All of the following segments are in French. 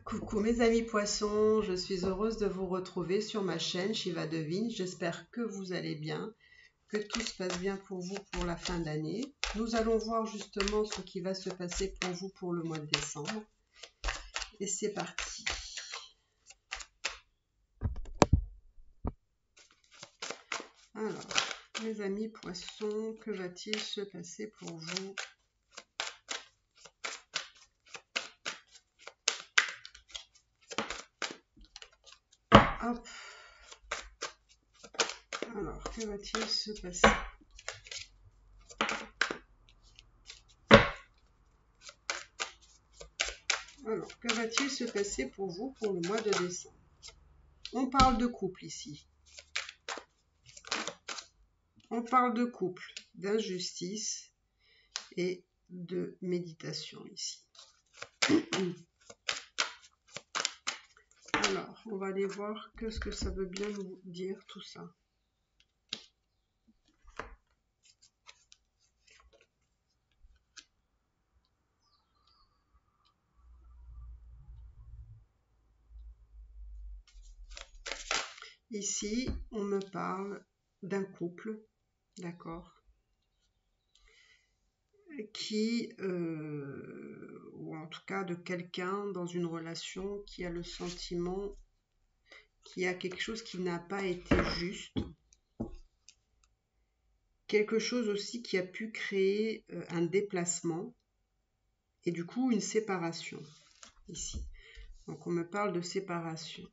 Coucou mes amis poissons, je suis heureuse de vous retrouver sur ma chaîne Shiva Devine. J'espère que vous allez bien, que tout se passe bien pour vous pour la fin d'année. Nous allons voir justement ce qui va se passer pour vous pour le mois de décembre. Et c'est parti. Alors, mes amis poissons, que va-t-il se passer pour vous ? Hop. Alors, que va-t-il se passer ? Alors, que va-t-il se passer pour vous pour le mois de décembre ? On parle de couple ici. On parle de couple, d'injustice et de méditation ici. Alors, on va aller voir ce que ça veut bien nous dire tout ça. Ici, on me parle d'un couple, d'accord, qui, ou en tout cas de quelqu'un dans une relation qui a le sentiment qu'il y a quelque chose qui n'a pas été juste, quelque chose aussi qui a pu créer un déplacement et du coup une séparation ici. Donc on me parle de séparation.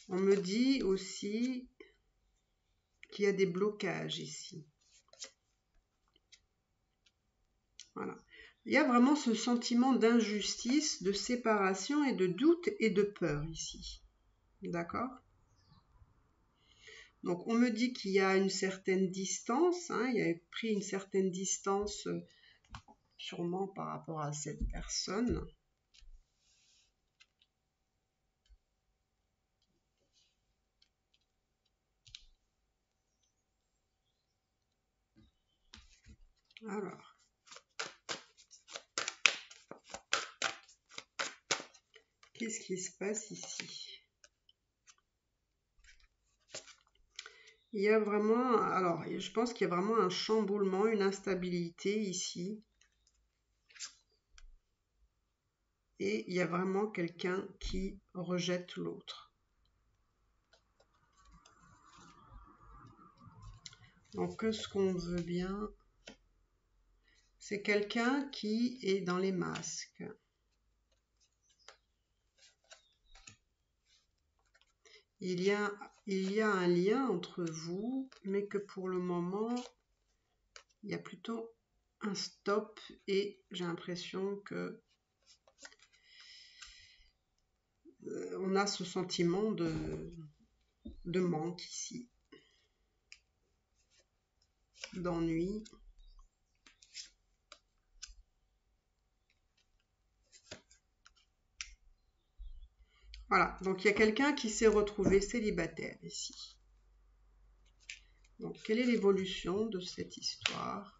On me dit aussi qu'il y a des blocages ici. Voilà. Il y a vraiment ce sentiment d'injustice, de séparation et de doute et de peur ici. D'accord ? Donc on me dit qu'il y a une certaine distance, hein, il a pris une certaine distance sûrement par rapport à cette personne. Alors, qu'est-ce qui se passe ici ? Il y a vraiment, alors je pense qu'il y a vraiment un chamboulement, une instabilité ici. Et il y a vraiment quelqu'un qui rejette l'autre. Donc ce qu'on veut bien, c'est quelqu'un qui est dans les masques. Il y a un lien entre vous, mais que pour le moment, il y a plutôt un stop et j'ai l'impression que on a ce sentiment de manque ici, d'ennui. Voilà, donc il y a quelqu'un qui s'est retrouvé célibataire ici. Donc, quelle est l'évolution de cette histoire ?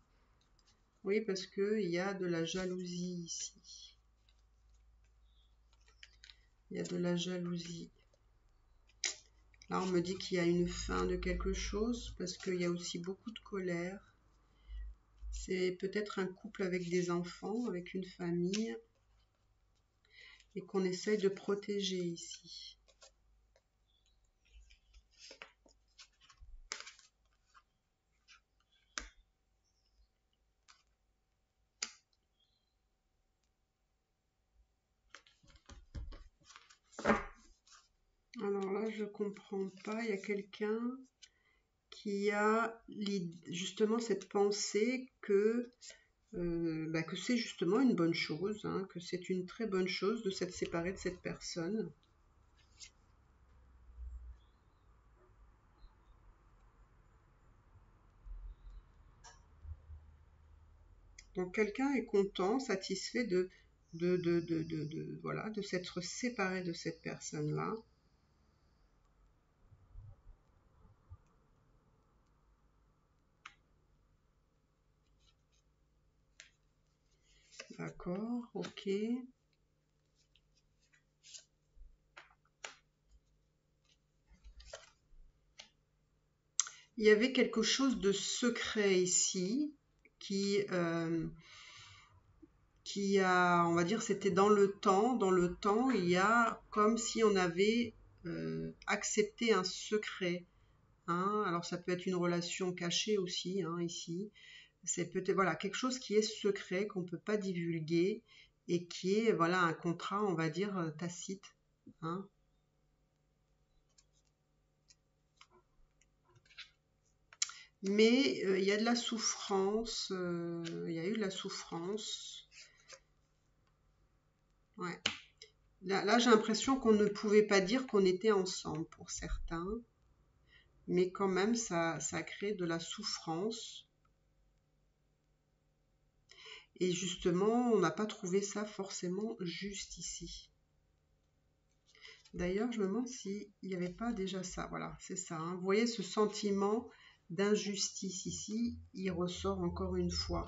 Oui, parce qu'il y a de la jalousie ici. Il y a de la jalousie. Là, on me dit qu'il y a une fin de quelque chose, parce qu'il y a aussi beaucoup de colère. C'est peut-être un couple avec des enfants, avec une famille, et qu'on essaye de protéger ici. Alors là, je ne comprends pas. Il y a quelqu'un qui a justement cette pensée que c'est justement une bonne chose, hein, que c'est une très bonne chose de s'être séparé de cette personne. Donc quelqu'un est content, satisfait voilà, de s'être séparé de cette personne-là. D'accord, ok. il y avait quelque chose de secret ici qui a, on va dire, c'était dans le temps. Dans le temps, il y a comme si on avait accepté un secret. Hein. Alors ça peut être une relation cachée aussi, hein, ici. C'est peut-être voilà, quelque chose qui est secret, qu'on ne peut pas divulguer et qui est voilà, un contrat, on va dire, tacite. Hein. Mais il y a de la souffrance, il y a eu de la souffrance. Ouais. Là j'ai l'impression qu'on ne pouvait pas dire qu'on était ensemble pour certains, mais quand même ça crée de la souffrance. Et justement, on n'a pas trouvé ça forcément juste ici. D'ailleurs, je me demande s'il n'y avait pas déjà ça. Voilà, c'est ça. Hein. Vous voyez ce sentiment d'injustice ici, il ressort encore une fois.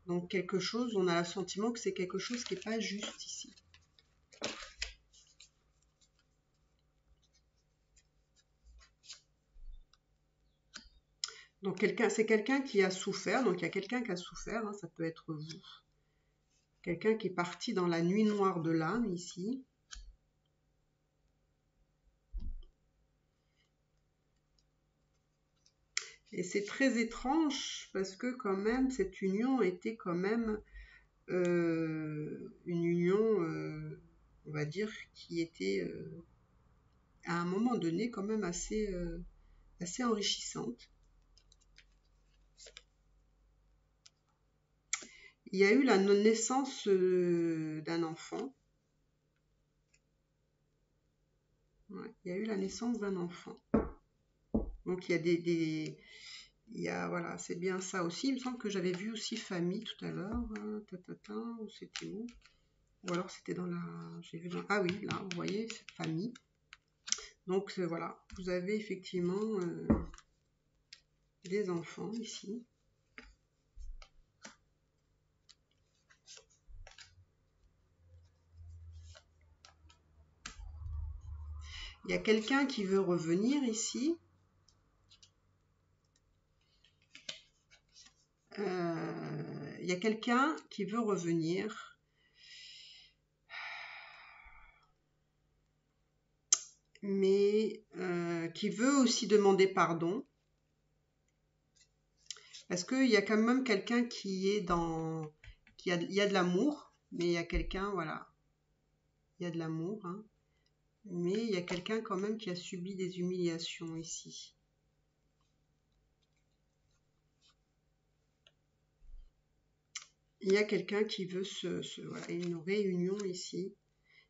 Donc quelque chose, on a le sentiment que c'est quelque chose qui n'est pas juste ici. Donc c'est quelqu'un qui a souffert, donc il y a quelqu'un qui a souffert, hein, ça peut être vous. Quelqu'un qui est parti dans la nuit noire de l'âme ici. Et c'est très étrange parce que quand même cette union était quand même une union, on va dire, qui était à un moment donné quand même assez enrichissante. Il y a eu la naissance d'un enfant. Ouais, il y a eu la naissance d'un enfant. Donc il y a il y a, voilà, c'est bien ça aussi. Il me semble que j'avais vu aussi famille tout à l'heure. Ou c'était où? Ou alors c'était dans la... J'ai vu dans... Ah oui, là, vous voyez, famille. Donc voilà, vous avez effectivement des enfants ici. Il y a quelqu'un qui veut revenir ici. Il y a quelqu'un qui veut revenir. Mais qui veut aussi demander pardon. Parce qu'il y a quand même quelqu'un qui est dans... Il y a de l'amour, mais il y a quelqu'un, voilà. Il y a de l'amour, hein. Mais il y a quelqu'un quand même qui a subi des humiliations ici. Il y a quelqu'un qui veut voilà, une réunion ici.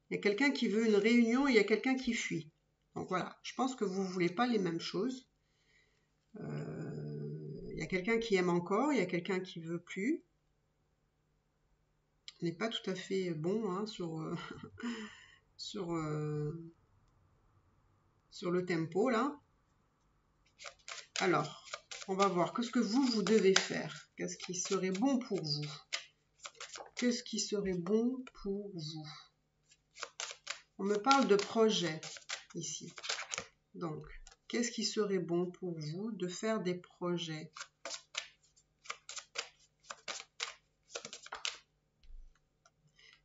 Il y a quelqu'un qui veut une réunion et il y a quelqu'un qui fuit. Donc voilà, je pense que vous ne voulez pas les mêmes choses. Il y a quelqu'un qui aime encore, il y a quelqu'un qui ne veut plus. On n'est pas tout à fait bon hein, sur le tempo là. Alors, on va voir qu'est-ce que vous devez faire. Qu'est-ce qui serait bon pour vous? Qu'est-ce qui serait bon pour vous? On me parle de projet ici. Donc, qu'est-ce qui serait bon pour vous de faire des projets?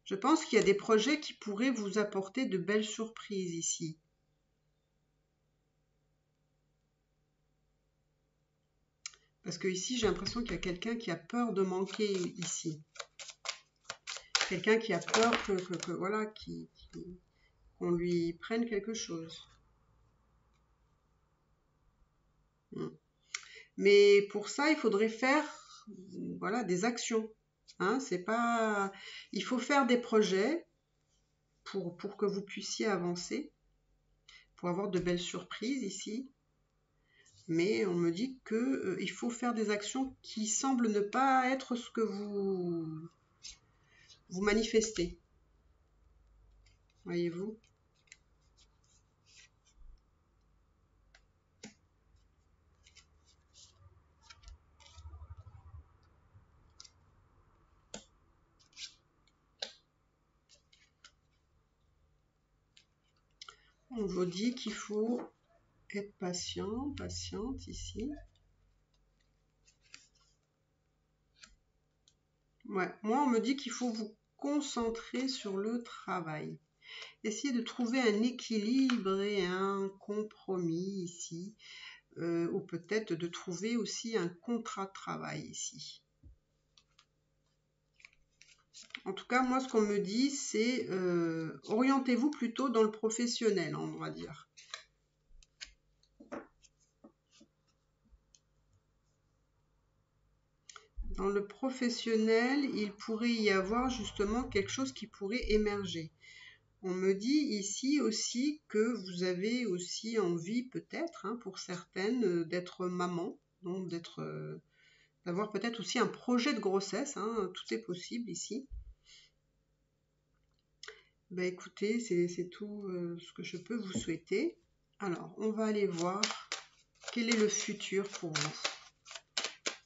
Je pense qu'il y a des projets qui pourraient vous apporter de belles surprises ici. Parce que ici, j'ai l'impression qu'il y a quelqu'un qui a peur de manquer ici. Quelqu'un qui a peur que voilà, qu'on lui prenne quelque chose. Mais pour ça, il faudrait faire voilà, des actions. Hein, c'est pas... Il faut faire des projets pour que vous puissiez avancer, pour avoir de belles surprises ici. Mais on me dit qu'il faut faire des actions qui semblent ne pas être ce que vous manifestez. Voyez-vous? On vous dit qu'il faut Être patient, patiente ici. Ouais, moi on me dit qu'il faut vous concentrer sur le travail. Essayez de trouver un équilibre et un compromis ici, ou peut-être de trouver aussi un contrat de travail ici. En tout cas, moi ce qu'on me dit, c'est orientez-vous plutôt dans le professionnel, on va dire. Dans le professionnel, il pourrait y avoir justement quelque chose qui pourrait émerger. On me dit ici aussi que vous avez aussi envie peut-être, hein, pour certaines, d'être maman, donc d'avoir peut-être aussi un projet de grossesse, hein, tout est possible ici. Ben écoutez, c'est tout ce que je peux vous souhaiter. Alors, on va aller voir quel est le futur pour vous.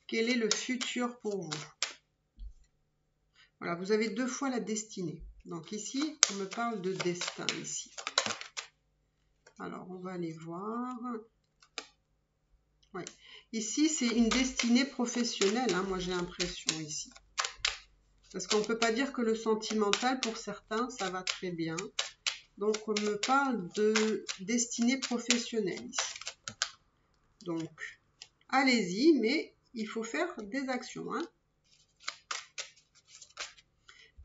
Quel est le futur pour vous? Voilà, vous avez 2 fois la destinée. Donc ici, on me parle de destin ici. Alors, on va aller voir. Ouais. Ici, c'est une destinée professionnelle, hein, moi j'ai l'impression ici. Parce qu'on ne peut pas dire que le sentimental, pour certains, ça va très bien. Donc, on me parle de destinée professionnelle ici. Donc, allez-y, mais il faut faire des actions, hein.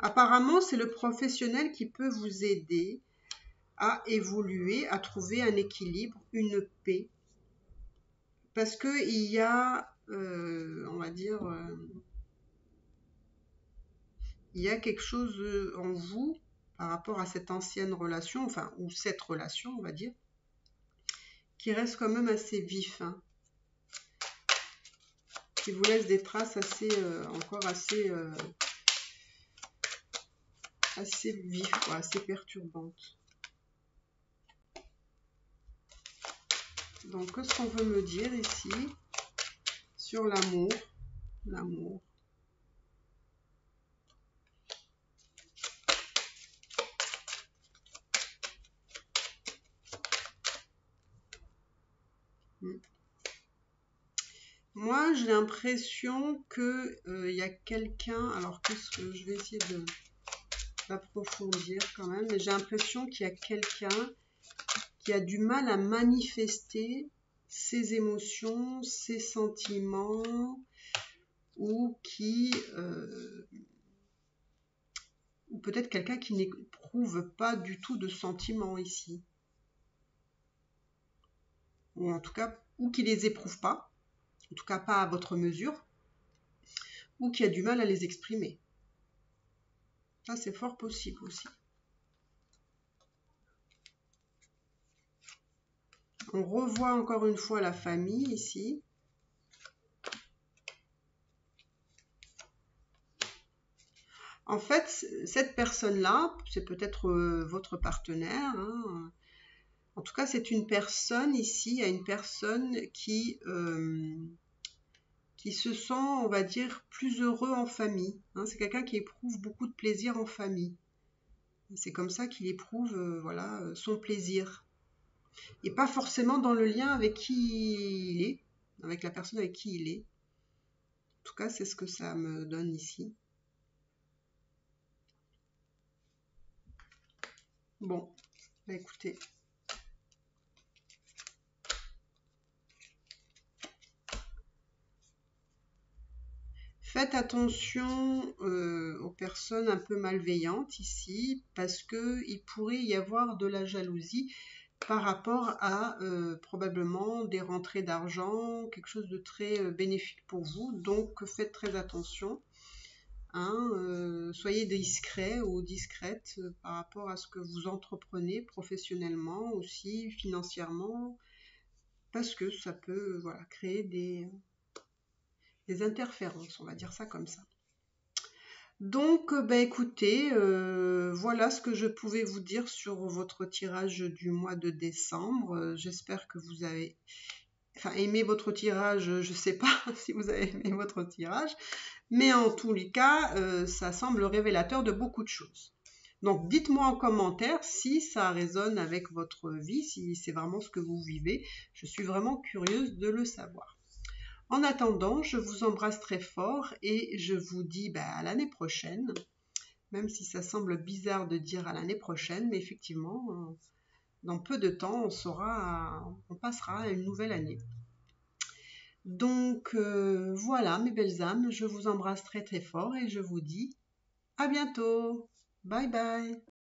Apparemment, c'est le professionnel qui peut vous aider à évoluer, à trouver un équilibre, une paix. Parce qu'il y a, on va dire, il y a quelque chose en vous par rapport à cette ancienne relation, enfin, ou cette relation, on va dire, qui reste quand même assez vif, hein, qui vous laisse des traces assez, encore assez vives, quoi, assez perturbantes. Donc, qu'est-ce qu'on veut me dire ici sur l'amour? L'amour. Moi, j'ai l'impression que y a quelqu'un. Alors, qu'est-ce que je vais essayer d'approfondir quand même. Mais j'ai l'impression qu'il y a quelqu'un qui a du mal à manifester ses émotions, ses sentiments, ou ou peut-être quelqu'un qui n'éprouve pas du tout de sentiments ici. Ou en tout cas, ou qui les éprouve pas, en tout cas pas à votre mesure, ou qui a du mal à les exprimer. Ça, c'est fort possible aussi. On revoit encore une fois la famille ici. En fait, cette personne-là, c'est peut-être votre partenaire, hein. En tout cas, c'est une personne ici, il y a une personne qui se sent, on va dire, plus heureux en famille, hein. C'est quelqu'un qui éprouve beaucoup de plaisir en famille. C'est comme ça qu'il éprouve voilà, son plaisir. Et pas forcément dans le lien avec qui il est, avec la personne avec qui il est. En tout cas, c'est ce que ça me donne ici. Bon, bah écoutez. Faites attention aux personnes un peu malveillantes ici, parce qu'il pourrait y avoir de la jalousie par rapport à probablement des rentrées d'argent, quelque chose de très bénéfique pour vous. Donc faites très attention. Hein, soyez discret ou discrète par rapport à ce que vous entreprenez professionnellement aussi, financièrement, parce que ça peut voilà, créer des interférences, on va dire ça comme ça. Donc, bah, écoutez, voilà ce que je pouvais vous dire sur votre tirage du mois de décembre. J'espère que vous avez aimé votre tirage. Je ne sais pas si vous avez aimé votre tirage, mais en tous les cas, ça semble révélateur de beaucoup de choses. Donc, dites-moi en commentaire si ça résonne avec votre vie, si c'est vraiment ce que vous vivez. Je suis vraiment curieuse de le savoir. En attendant, je vous embrasse très fort et je vous dis à l'année prochaine, même si ça semble bizarre de dire à l'année prochaine, mais effectivement, dans peu de temps, on passera à une nouvelle année. Donc voilà mes belles âmes, je vous embrasse très très fort et je vous dis à bientôt. Bye bye.